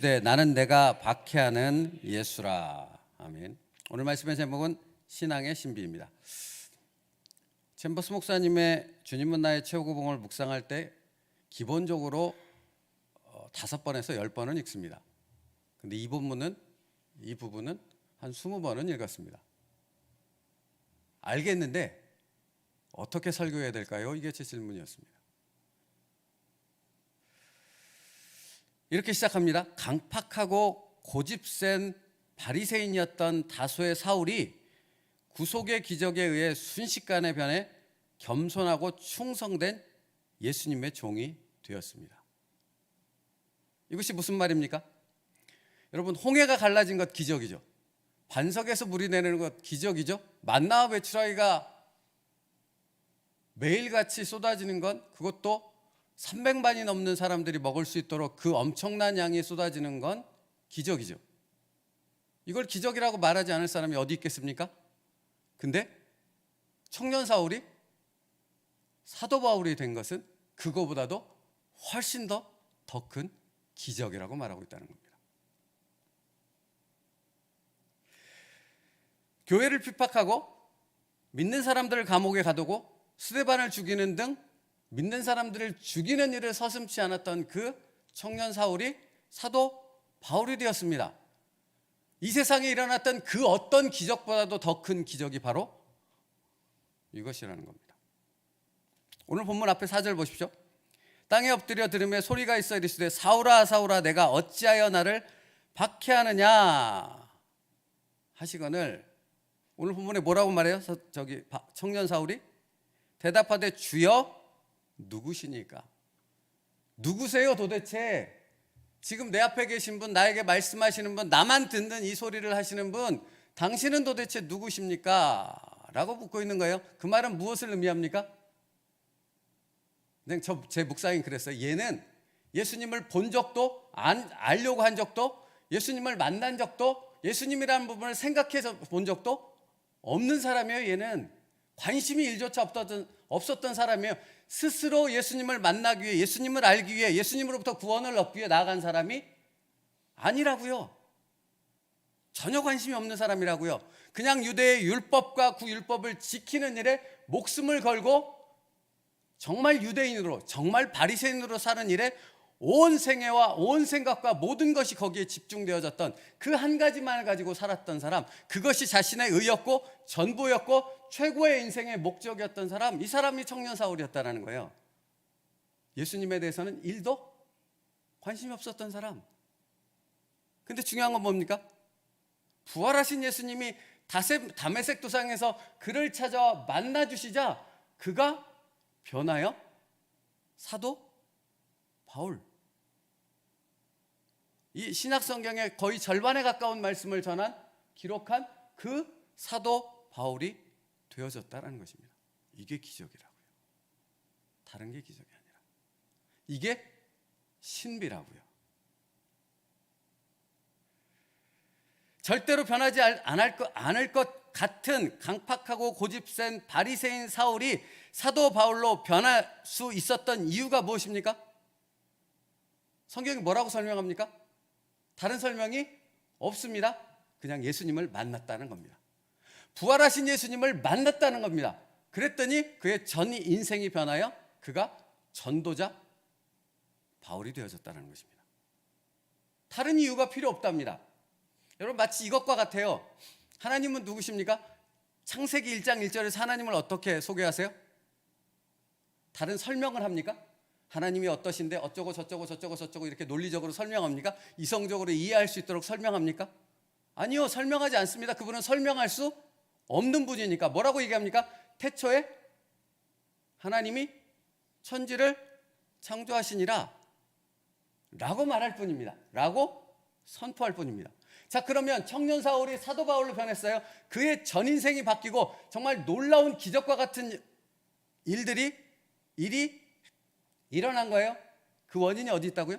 네, 나는 내가 박해하는 예수라. 아멘. 오늘 말씀의 제목은 신앙의 신비입니다. 챔버스 목사님의 주님은 나의 최고봉을 묵상할 때 기본적으로 5번에서 10번은 읽습니다. 근데 이 부분은 한 20번은 읽었습니다. 알겠는데 어떻게 설교해야 될까요? 이게 제 질문이었습니다. 이렇게 시작합니다. 강팍하고 고집센 바리새인이었던 다소의 사울이 구속의 기적에 의해 순식간에 변해 겸손하고 충성된 예수님의 종이 되었습니다. 이것이 무슨 말입니까? 여러분, 홍해가 갈라진 것 기적이죠. 반석에서 물이 내리는 것 기적이죠. 만나와 메추라기가 매일같이 쏟아지는 건, 그것도 300만이 넘는 사람들이 먹을 수 있도록 그 엄청난 양이 쏟아지는 건 기적이죠. 이걸 기적이라고 말하지 않을 사람이 어디 있겠습니까? 근데 청년 사울이 사도 바울이 된 것은 그거보다도 훨씬 더 큰 기적이라고 말하고 있다는 겁니다. 교회를 핍박하고 믿는 사람들을 감옥에 가두고 스데반을 죽이는 등 믿는 사람들을 죽이는 일을 서슴지 않았던 그 청년 사울이 사도 바울이 되었습니다. 이 세상에 일어났던 그 어떤 기적보다도 더 큰 기적이 바로 이것이라는 겁니다. 오늘 본문 앞에 4절 보십시오. 땅에 엎드려 들으며 소리가 있어 이르시되 사울아 사울아 내가 어찌하여 나를 박해하느냐 하시거늘, 오늘 본문에 뭐라고 말해요? 청년 사울이 대답하되 주여 누구시니까? 누구세요 도대체? 지금 내 앞에 계신 분, 나에게 말씀하시는 분, 나만 듣는 이 소리를 하시는 분, 당신은 도대체 누구십니까? 라고 묻고 있는 거예요. 그 말은 무엇을 의미합니까? 제 묵상이 그랬어요. 얘는 예수님을 본 적도, 알려고 한 적도, 예수님을 만난 적도, 예수님이라는 부분을 생각해서 본 적도 없는 사람이에요. 얘는 관심이 일조차 없었던 사람이에요. 스스로 예수님을 만나기 위해, 예수님을 알기 위해, 예수님으로부터 구원을 얻기 위해 나아간 사람이 아니라고요. 전혀 관심이 없는 사람이라고요. 그냥 유대의 율법과 그 율법을 지키는 일에 목숨을 걸고 정말 유대인으로, 정말 바리새인으로 사는 일에 온 생애와 온 생각과 모든 것이 거기에 집중되어졌던 그 한 가지만을 가지고 살았던 사람, 그것이 자신의 의였고 전부였고 최고의 인생의 목적이었던 사람, 이 사람이 청년 사울이었다는 거예요. 예수님에 대해서는 1도 관심이 없었던 사람. 근데 중요한 건 뭡니까? 부활하신 예수님이 다메섹 도상에서 그를 찾아 만나주시자 그가 변하여 사도 바울, 이 신약 성경의 거의 절반에 가까운 말씀을 기록한 그 사도 바울이 되어졌다는 것입니다. 이게 기적이라고요. 다른 게 기적이 아니라 이게 신비라고요. 절대로 변하지 않을 것 같은 강팍하고 고집센 바리새인 사울이 사도 바울로 변할 수 있었던 이유가 무엇입니까? 성경이 뭐라고 설명합니까? 다른 설명이 없습니다. 그냥 예수님을 만났다는 겁니다. 부활하신 예수님을 만났다는 겁니다. 그랬더니 그의 전 인생이 변하여 그가 전도자 바울이 되어졌다는 것입니다. 다른 이유가 필요 없답니다. 여러분, 마치 이것과 같아요. 하나님은 누구십니까? 창세기 1장 1절에서 하나님을 어떻게 소개하세요? 다른 설명을 합니까? 하나님이 어떠신데 어쩌고 저쩌고 이렇게 논리적으로 설명합니까? 이성적으로 이해할 수 있도록 설명합니까? 아니요, 설명하지 않습니다. 그분은 설명할 수 없는 분이니까. 뭐라고 얘기합니까? 태초에 하나님이 천지를 창조하시니라 라고 말할 뿐입니다. 라고 선포할 뿐입니다. 자, 그러면 청년 사울이 사도 바울로 변했어요. 그의 전 인생이 바뀌고 정말 놀라운 기적과 같은 일이 일어난 거예요. 그 원인이 어디 있다고요?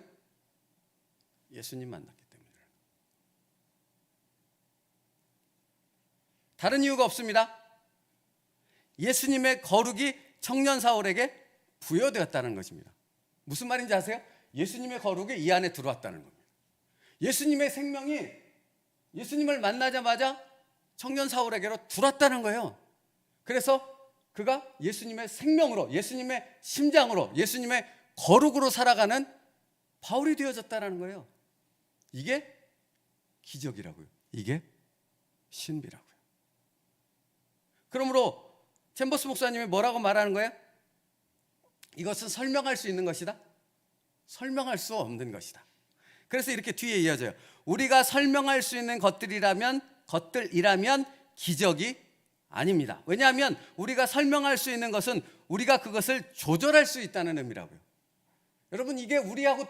예수님 만났기 때문에. 다른 이유가 없습니다. 예수님의 거룩이 청년 사울에게 부여되었다는 것입니다. 무슨 말인지 아세요? 예수님의 거룩이 이 안에 들어왔다는 겁니다. 예수님의 생명이 예수님을 만나자마자 청년 사울에게로 들어왔다는 거예요. 그래서 그가 예수님의 생명으로, 예수님의 심장으로, 예수님의 거룩으로 살아가는 바울이 되어졌다는 거예요. 이게 기적이라고요. 이게 신비라고요. 그러므로 챔버스 목사님이 뭐라고 말하는 거예요? 이것은 설명할 수 있는 것이다? 설명할 수 없는 것이다. 그래서 이렇게 뒤에 이어져요. 우리가 설명할 수 있는 것들이라면 기적이 아닙니다. 왜냐하면 우리가 설명할 수 있는 것은 우리가 그것을 조절할 수 있다는 의미라고요. 여러분, 이게 우리하고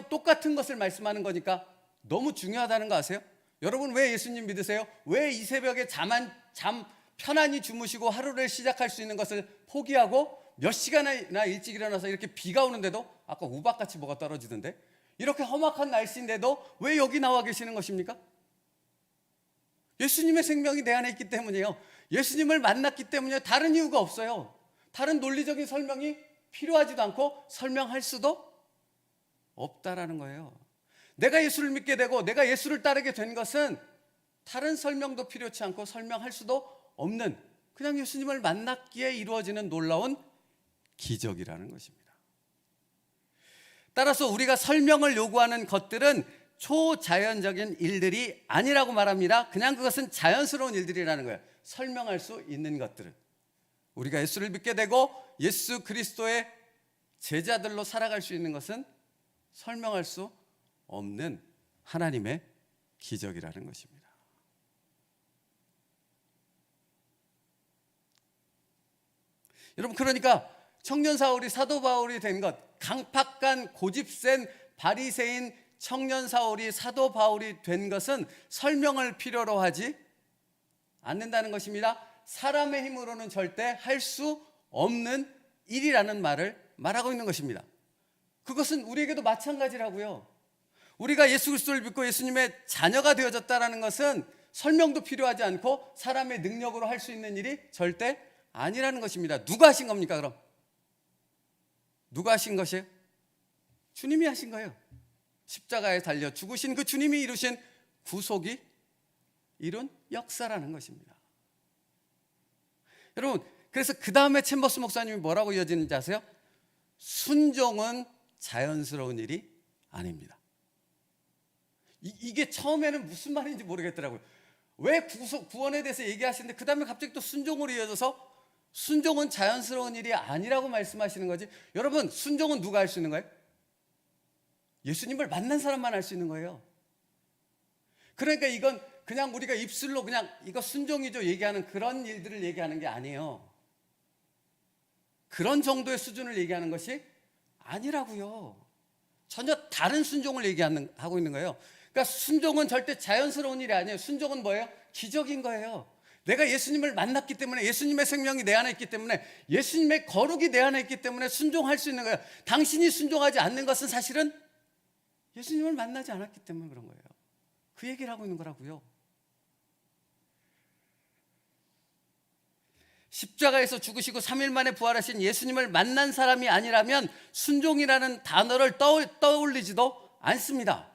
똑같은 것을 말씀하는 거니까 너무 중요하다는 거 아세요? 여러분, 왜 예수님 믿으세요? 왜 이 새벽에 잠 편안히 주무시고 하루를 시작할 수 있는 것을 포기하고 몇 시간이나 일찍 일어나서 이렇게 비가 오는데도, 아까 우박같이 뭐가 떨어지던데, 이렇게 험악한 날씨인데도 왜 여기 나와 계시는 것입니까? 예수님의 생명이 내 안에 있기 때문이에요. 예수님을 만났기 때문이에요. 다른 이유가 없어요. 다른 논리적인 설명이 필요하지도 않고 설명할 수도 없다라는 거예요. 내가 예수를 믿게 되고 내가 예수를 따르게 된 것은 다른 설명도 필요치 않고 설명할 수도 없는, 그냥 예수님을 만났기에 이루어지는 놀라운 기적이라는 것입니다. 따라서 우리가 설명을 요구하는 것들은 초자연적인 일들이 아니라고 말합니다. 그냥 그것은 자연스러운 일들이라는 거예요. 설명할 수 있는 것들은, 우리가 예수를 믿게 되고 예수 그리스도의 제자들로 살아갈 수 있는 것은 설명할 수 없는 하나님의 기적이라는 것입니다. 여러분, 그러니까 청년 사울이 사도 바울이 된 것, 강팍한 고집센 바리새인 청년 사울이 사도 바울이 된 것은 설명을 필요로 하지 않는다는 것입니다. 사람의 힘으로는 절대 할 수 없는 일이라는 말을 말하고 있는 것입니다. 그것은 우리에게도 마찬가지라고요. 우리가 예수 그리스도를 믿고 예수님의 자녀가 되어졌다는 것은 설명도 필요하지 않고 사람의 능력으로 할 수 있는 일이 절대 아니라는 것입니다. 누가 하신 겁니까, 그럼? 누가 하신 것이에요? 주님이 하신 거예요. 십자가에 달려 죽으신 그 주님이 이루신 구속이 이룬 역사라는 것입니다. 여러분, 그래서 그 다음에 챔버스 목사님이 뭐라고 이어지는지 아세요? 순종은 자연스러운 일이 아닙니다. 이게 처음에는 무슨 말인지 모르겠더라고요. 왜 구원에 대해서 얘기하시는데 그 다음에 갑자기 또 순종으로 이어져서 순종은 자연스러운 일이 아니라고 말씀하시는 거지. 여러분, 순종은 누가 할 수 있는 거예요? 예수님을 만난 사람만 할 수 있는 거예요. 그러니까 이건 그냥 우리가 입술로 그냥 이거 순종이죠 얘기하는 그런 일들을 얘기하는 게 아니에요. 그런 정도의 수준을 얘기하는 것이 아니라고요. 전혀 다른 순종을 하고 있는 거예요. 그러니까 순종은 절대 자연스러운 일이 아니에요. 순종은 뭐예요? 기적인 거예요. 내가 예수님을 만났기 때문에, 예수님의 생명이 내 안에 있기 때문에, 예수님의 거룩이 내 안에 있기 때문에 순종할 수 있는 거예요. 당신이 순종하지 않는 것은 사실은 예수님을 만나지 않았기 때문에 그런 거예요. 그 얘기를 하고 있는 거라고요. 십자가에서 죽으시고 3일 만에 부활하신 예수님을 만난 사람이 아니라면 순종이라는 단어를 떠올리지도 않습니다.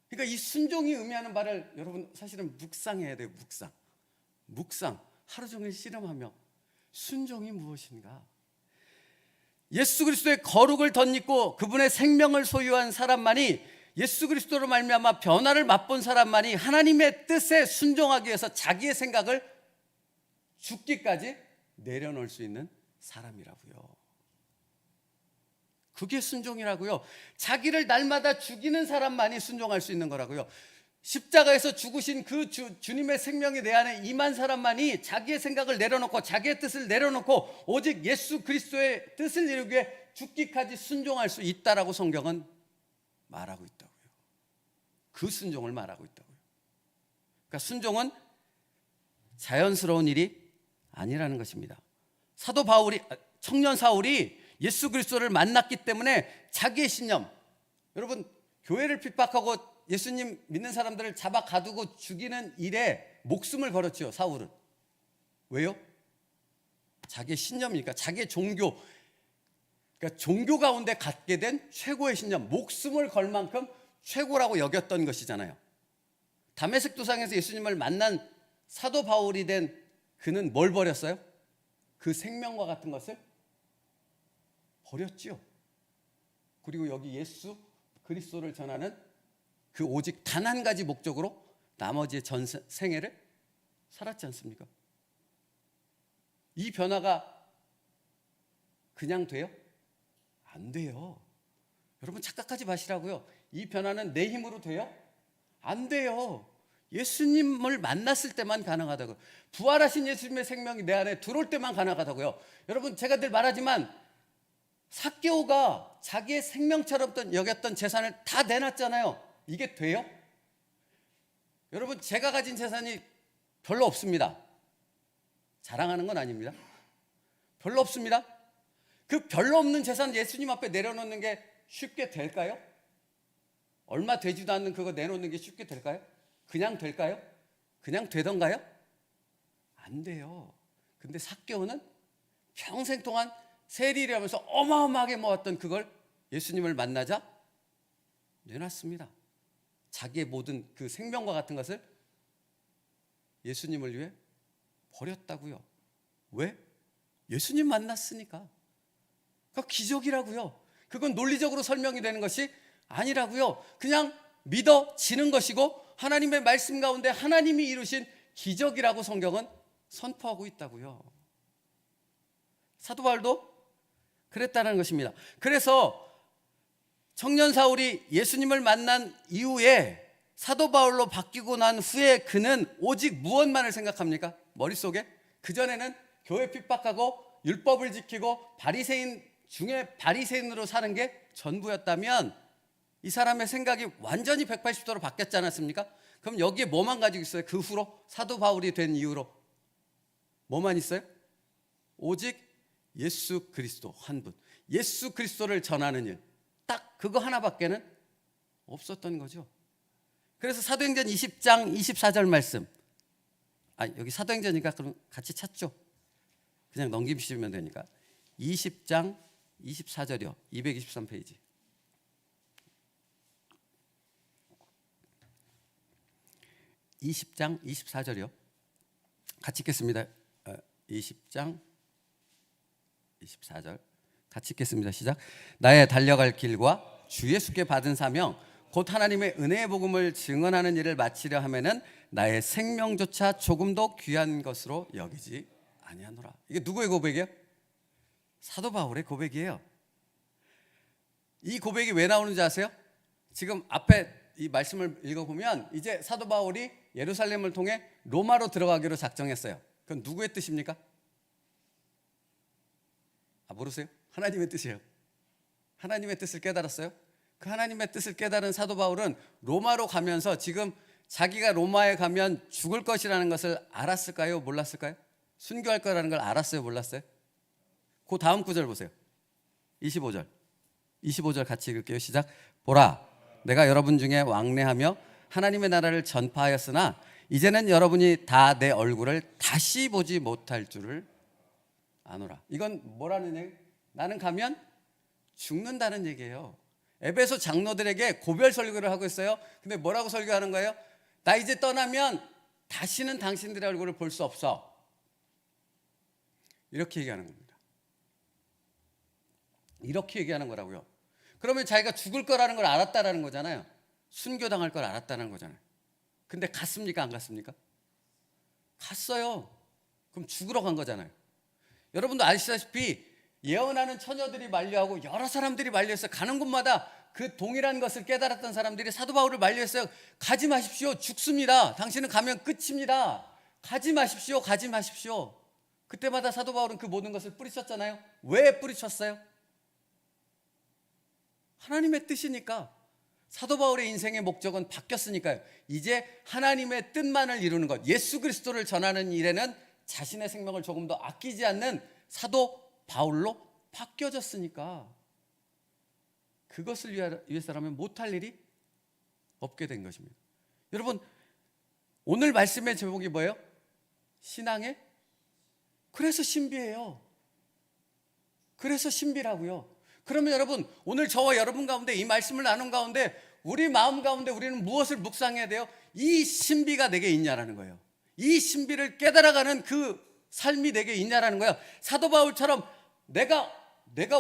그러니까 이 순종이 의미하는 바를 여러분 사실은 묵상해야 돼요. 묵상. 하루 종일 씨름하며 순종이 무엇인가? 예수 그리스도의 거룩을 덧입고 그분의 생명을 소유한 사람만이, 예수 그리스도로 말미암아 변화를 맛본 사람만이 하나님의 뜻에 순종하기 위해서 자기의 생각을 죽기까지 내려놓을 수 있는 사람이라고요. 그게 순종이라고요. 자기를 날마다 죽이는 사람만이 순종할 수 있는 거라고요. 십자가에서 죽으신 그 주님의 생명이 내 안에 임한 사람만이 자기의 생각을 내려놓고 자기의 뜻을 내려놓고 오직 예수 그리스도의 뜻을 이루기 위해 죽기까지 순종할 수 있다라고 성경은 말하고 있다고요. 그 순종을 말하고 있다고요. 그러니까 순종은 자연스러운 일이 아니라는 것입니다. 사도 바울이, 청년 사울이 예수 그리스도를 만났기 때문에 자기의 신념, 여러분 교회를 핍박하고 예수님 믿는 사람들을 잡아 가두고 죽이는 일에 목숨을 걸었죠. 사울은. 왜요? 자기의 신념이니까, 자기의 종교. 그러니까 그러니까 종교 가운데 갖게 된 최고의 신념, 목숨을 걸 만큼 최고라고 여겼던 것이잖아요. 다메섹 도상에서 예수님을 만난 사도 바울이 된 그는 뭘 버렸어요? 그 생명과 같은 것을 버렸지요. 그리고 여기 예수 그리스도를 전하는 그 오직 단 한 가지 목적으로 나머지의 전 생애를 살았지 않습니까? 이 변화가 그냥 돼요? 안 돼요. 여러분 착각하지 마시라고요. 이 변화는 내 힘으로 돼요? 안 돼요. 예수님을 만났을 때만 가능하다고요. 부활하신 예수님의 생명이 내 안에 들어올 때만 가능하다고요. 여러분 제가 늘 말하지만 삭개오가 자기의 생명처럼 여겼던 재산을 다 내놨잖아요. 이게 돼요? 여러분 제가 가진 재산이 별로 없습니다. 자랑하는 건 아닙니다. 별로 없습니다. 그 별로 없는 재산 예수님 앞에 내려놓는 게 쉽게 될까요? 얼마 되지도 않는 그거 내놓는 게 쉽게 될까요? 그냥 될까요? 그냥 되던가요? 안 돼요. 근데 삭개오는 평생 동안 세리를 하면서 어마어마하게 모았던 그걸 예수님을 만나자 내놨습니다. 자기의 모든 그 생명과 같은 것을 예수님을 위해 버렸다고요. 왜? 예수님 만났으니까. 그건 기적이라고요. 그건 논리적으로 설명이 되는 것이 아니라고요. 그냥 믿어지는 것이고 하나님의 말씀 가운데 하나님이 이루신 기적이라고 성경은 선포하고 있다고요. 사도 바울도 그랬다는 것입니다. 그래서 청년 사울이 예수님을 만난 이후에 사도 바울로 바뀌고 난 후에 그는 오직 무엇만을 생각합니까? 머릿속에? 그전에는 교회 핍박하고 율법을 지키고 바리새인 중에 바리새인으로 사는 게 전부였다면 이 사람의 생각이 완전히 180도로 바뀌었지 않았습니까? 그럼 여기에 뭐만 가지고 있어요? 그 후로 사도 바울이 된 이후로 뭐만 있어요? 오직 예수 그리스도 한 분, 예수 그리스도를 전하는 일, 딱 그거 하나밖에는 없었던 거죠. 그래서 사도행전 20장 24절 말씀, 여기 사도행전이니까 그럼 같이 찾죠. 그냥 넘기시면 되니까 20장 24절이요. 223페이지. 20장 24절이요. 같이 읽겠습니다. 20장 24절 같이 읽겠습니다. 시작. 나의 달려갈 길과 주 예수께 받은 사명 곧 하나님의 은혜의 복음을 증언하는 일을 마치려 하면은 나의 생명조차 조금도 귀한 것으로 여기지 아니하노라. 이게 누구의 고백이에요? 사도 바울의 고백이에요. 이 고백이 왜 나오는지 아세요? 지금 앞에 이 말씀을 읽어보면 이제 사도 바울이 예루살렘을 통해 로마로 들어가기로 작정했어요. 그건 누구의 뜻입니까? 모르세요? 하나님의 뜻이에요. 하나님의 뜻을 깨달았어요. 그 하나님의 뜻을 깨달은 사도 바울은 로마로 가면서 지금 자기가 로마에 가면 죽을 것이라는 것을 알았을까요? 몰랐을까요? 순교할 거라는 걸 알았어요? 몰랐어요? 그 다음 구절 보세요. 25절 같이 읽을게요. 시작. 보라, 내가 여러분 중에 왕래하며 하나님의 나라를 전파하였으나 이제는 여러분이 다 내 얼굴을 다시 보지 못할 줄을 아노라. 이건 뭐라는 얘기? 나는 가면 죽는다는 얘기예요. 에베소 장로들에게 고별 설교를 하고 있어요. 근데 뭐라고 설교하는 거예요? 나 이제 떠나면 다시는 당신들의 얼굴을 볼 수 없어. 이렇게 얘기하는 겁니다. 이렇게 얘기하는 거라고요. 그러면 자기가 죽을 거라는 걸 알았다라는 거잖아요. 순교당할 걸 알았다는 거잖아요. 근데 갔습니까? 안 갔습니까? 갔어요. 그럼 죽으러 간 거잖아요. 여러분도 아시다시피 예언하는 처녀들이 만류하고 여러 사람들이 만류했어요. 가는 곳마다 그 동일한 것을 깨달았던 사람들이 사도 바울을 만류했어요. 가지 마십시오. 죽습니다. 당신은 가면 끝입니다. 가지 마십시오. 가지 마십시오. 그때마다 사도 바울은 그 모든 것을 뿌리쳤잖아요. 왜 뿌리쳤어요? 하나님의 뜻이니까. 사도 바울의 인생의 목적은 바뀌었으니까요. 이제 하나님의 뜻만을 이루는 것, 예수 그리스도를 전하는 일에는 자신의 생명을 조금 더 아끼지 않는 사도 바울로 바뀌어졌으니까 그것을 위해서라면 못할 일이 없게 된 것입니다. 여러분, 오늘 말씀의 제목이 뭐예요? 신앙의 그래서 신비예요. 그래서 신비라고요. 그러면 여러분, 오늘 저와 여러분 가운데 이 말씀을 나눈 가운데 우리 마음 가운데 우리는 무엇을 묵상해야 돼요? 이 신비가 내게 있냐라는 거예요. 이 신비를 깨달아가는 그 삶이 내게 있냐라는 거예요. 사도 바울처럼 내가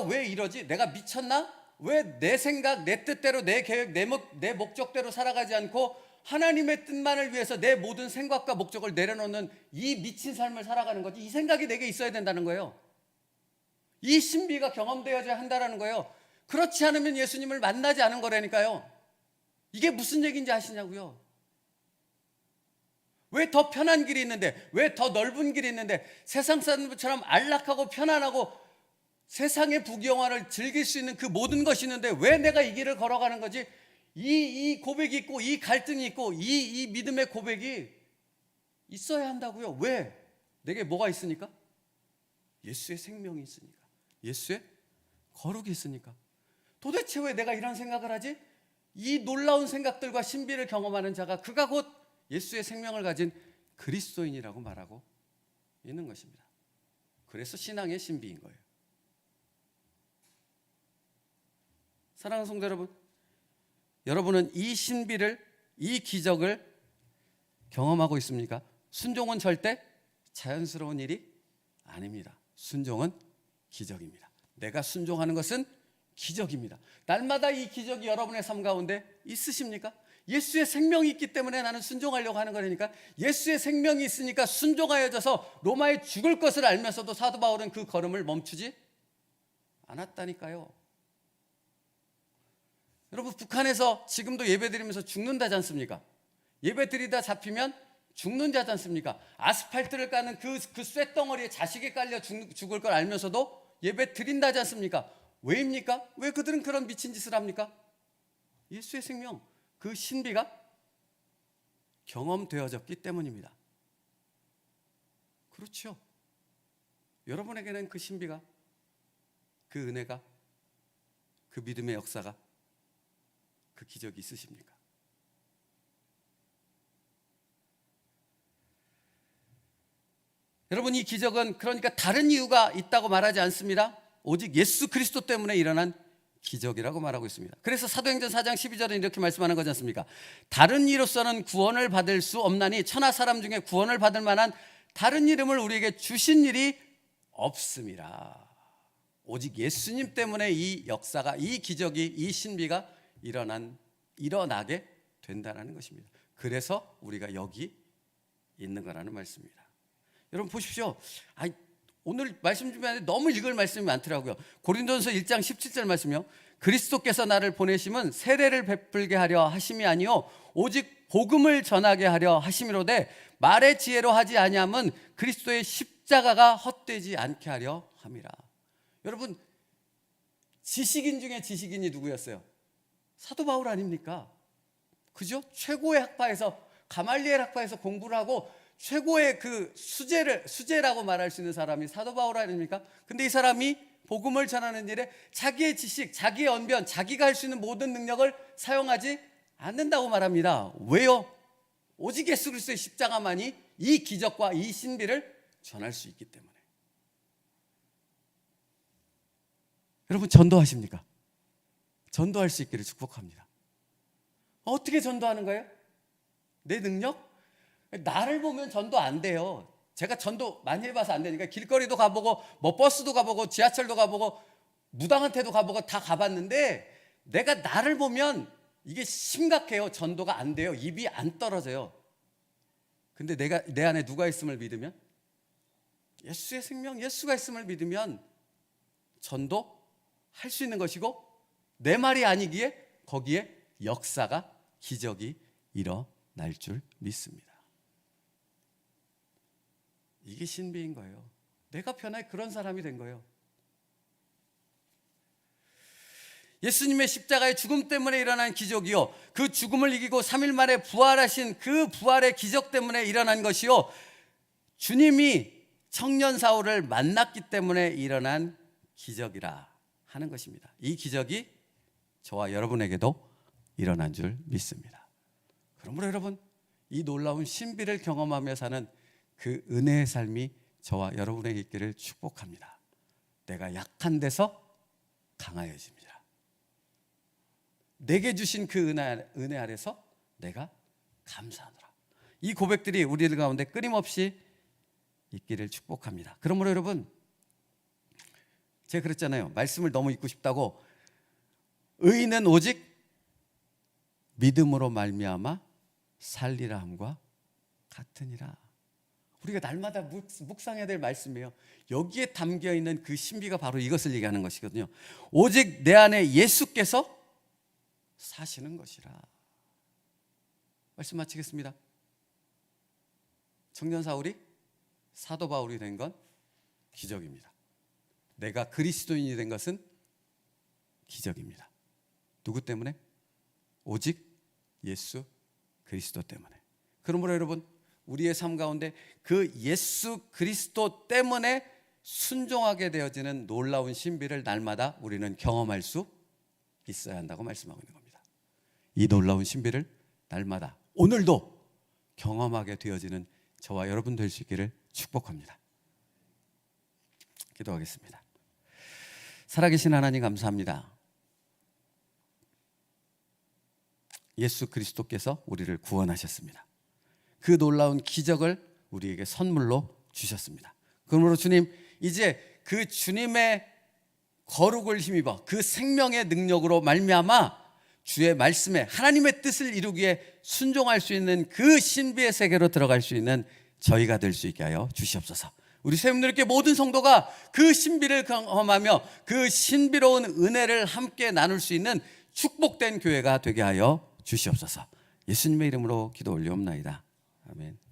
왜 이러지? 내가 미쳤나? 왜 내 생각, 내 뜻대로, 내 계획, 내 목적대로 살아가지 않고 하나님의 뜻만을 위해서 내 모든 생각과 목적을 내려놓는 이 미친 삶을 살아가는 거지? 이 생각이 내게 있어야 된다는 거예요. 이 신비가 경험되어야 한다는 거예요. 그렇지 않으면 예수님을 만나지 않은 거라니까요. 이게 무슨 얘기인지 아시냐고요. 왜 더 편한 길이 있는데, 왜 더 넓은 길이 있는데, 세상 사람들처럼 안락하고 편안하고 세상의 부귀영화를 즐길 수 있는 그 모든 것이 있는데 왜 내가 이 길을 걸어가는 거지? 이 고백이 있고 이 갈등이 있고 이 믿음의 고백이 있어야 한다고요. 왜? 내게 뭐가 있으니까? 예수의 생명이 있으니까. 예수의 거룩이 있으니까. 도대체 왜 내가 이런 생각을 하지? 이 놀라운 생각들과 신비를 경험하는 자가 그가 곧 예수의 생명을 가진 그리스도인이라고 말하고 있는 것입니다. 그래서 신앙의 신비인 거예요. 사랑하는 성도 여러분, 여러분은 이 신비를, 이 기적을 경험하고 있습니까? 순종은 절대 자연스러운 일이 아닙니다. 순종은 기적입니다. 내가 순종하는 것은 기적입니다. 날마다 이 기적이 여러분의 삶 가운데 있으십니까? 예수의 생명이 있기 때문에 나는 순종하려고 하는 거라니까. 예수의 생명이 있으니까 순종하여져서 로마에 죽을 것을 알면서도 사도 바울은 그 걸음을 멈추지 않았다니까요. 여러분, 북한에서 지금도 예배드리면서 죽는다지 않습니까? 예배드리다 잡히면 죽는다지 않습니까? 아스팔트를 까는 그 쇳덩어리에 자식이 깔려 죽을 걸 알면서도 예배드린다지 않습니까? 왜입니까? 왜 그들은 그런 미친 짓을 합니까? 예수의 생명, 그 신비가 경험되어졌기 때문입니다. 그렇죠. 여러분에게는 그 신비가, 그 은혜가, 그 믿음의 역사가, 그 기적이 있으십니까? 여러분, 이 기적은 그러니까 다른 이유가 있다고 말하지 않습니다. 오직 예수 그리스도 때문에 일어난 기적이라고 말하고 있습니다. 그래서 사도행전 4장 12절은 이렇게 말씀하는 거지 않습니까? 다른 이로서는 구원을 받을 수 없나니 천하 사람 중에 구원을 받을 만한 다른 이름을 우리에게 주신 일이 없음이라. 오직 예수님 때문에 이 역사가, 이 기적이, 이 신비가 일어나게 된다는 것입니다. 그래서 우리가 여기 있는 거라는 말씀입니다. 여러분 보십시오. 오늘 말씀 준비하는데 너무 읽을 말씀이 많더라고요. 고린도전서 1장 17절 말씀이요. 그리스도께서 나를 보내심은 세례를 베풀게 하려 하심이 아니요 오직 복음을 전하게 하려 하심이로되 말의 지혜로 하지 아니함은 그리스도의 십자가가 헛되지 않게 하려 함이라. 여러분, 지식인 중에 지식인이 누구였어요? 사도 바울 아닙니까? 그죠? 최고의 학파에서, 가말리엘 학파에서 공부를 하고 최고의 그 수제라고 말할 수 있는 사람이 사도 바울 아닙니까? 근데 이 사람이 복음을 전하는 일에 자기의 지식, 자기의 언변, 자기가 할 수 있는 모든 능력을 사용하지 않는다고 말합니다. 왜요? 오직 예수 그리스도의 십자가만이 이 기적과 이 신비를 전할 수 있기 때문에. 여러분, 전도하십니까? 전도할 수 있기를 축복합니다. 어떻게 전도하는 거예요? 내 능력? 나를 보면 전도 안 돼요. 제가 전도 많이 해봐서 안 되니까 길거리도 가보고 뭐 버스도 가보고 지하철도 가보고 무당한테도 가보고 다 가봤는데 내가 나를 보면 이게 심각해요. 전도가 안 돼요. 입이 안 떨어져요. 근데 내 안에 누가 있음을 믿으면, 예수의 생명, 예수가 있음을 믿으면 전도할 수 있는 것이고 내 말이 아니기에 거기에 역사가, 기적이 일어날 줄 믿습니다. 이게 신비인 거예요. 내가 변화의 그런 사람이 된 거예요. 예수님의 십자가의 죽음 때문에 일어난 기적이요, 그 죽음을 이기고 3일 만에 부활하신 그 부활의 기적 때문에 일어난 것이요, 주님이 청년 사울을 만났기 때문에 일어난 기적이라 하는 것입니다. 이 기적이 저와 여러분에게도 일어난 줄 믿습니다. 그러므로 여러분, 이 놀라운 신비를 경험하며 사는 그 은혜의 삶이 저와 여러분에게 있기를 축복합니다. 내가 약한 데서 강하여집니다. 내게 주신 그 은혜 아래서 내가 감사하노라. 이 고백들이 우리들 가운데 끊임없이 있기를 축복합니다. 그러므로 여러분, 제가 그랬잖아요. 말씀을 너무 읽고 싶다고. 의인은 오직 믿음으로 말미암아 살리라 함과 같으니라. 우리가 날마다 묵상해야 될 말씀이에요. 여기에 담겨있는 그 신비가 바로 이것을 얘기하는 것이거든요. 오직 내 안에 예수께서 사시는 것이라. 말씀 마치겠습니다. 청년 사울이 사도 바울이 된 건 기적입니다. 내가 그리스도인이 된 것은 기적입니다. 누구 때문에? 오직 예수 그리스도 때문에. 그러므로 여러분, 우리의 삶 가운데 그 예수 그리스도 때문에 순종하게 되어지는 놀라운 신비를 날마다 우리는 경험할 수 있어야 한다고 말씀하고 있는 겁니다. 이 놀라운 신비를 날마다 오늘도 경험하게 되어지는 저와 여러분 될 수 있기를 축복합니다. 기도하겠습니다. 살아계신 하나님 감사합니다. 예수 그리스도께서 우리를 구원하셨습니다. 그 놀라운 기적을 우리에게 선물로 주셨습니다. 그러므로 주님, 이제 그 주님의 거룩을 힘입어 그 생명의 능력으로 말미암아 주의 말씀에 하나님의 뜻을 이루기에 순종할 수 있는 그 신비의 세계로 들어갈 수 있는 저희가 될 수 있게 하여 주시옵소서. 우리 세분들께 모든 성도가 그 신비를 경험하며 그 신비로운 은혜를 함께 나눌 수 있는 축복된 교회가 되게 하여 주시옵소서. 예수님의 이름으로 기도 올리옵나이다. 아멘.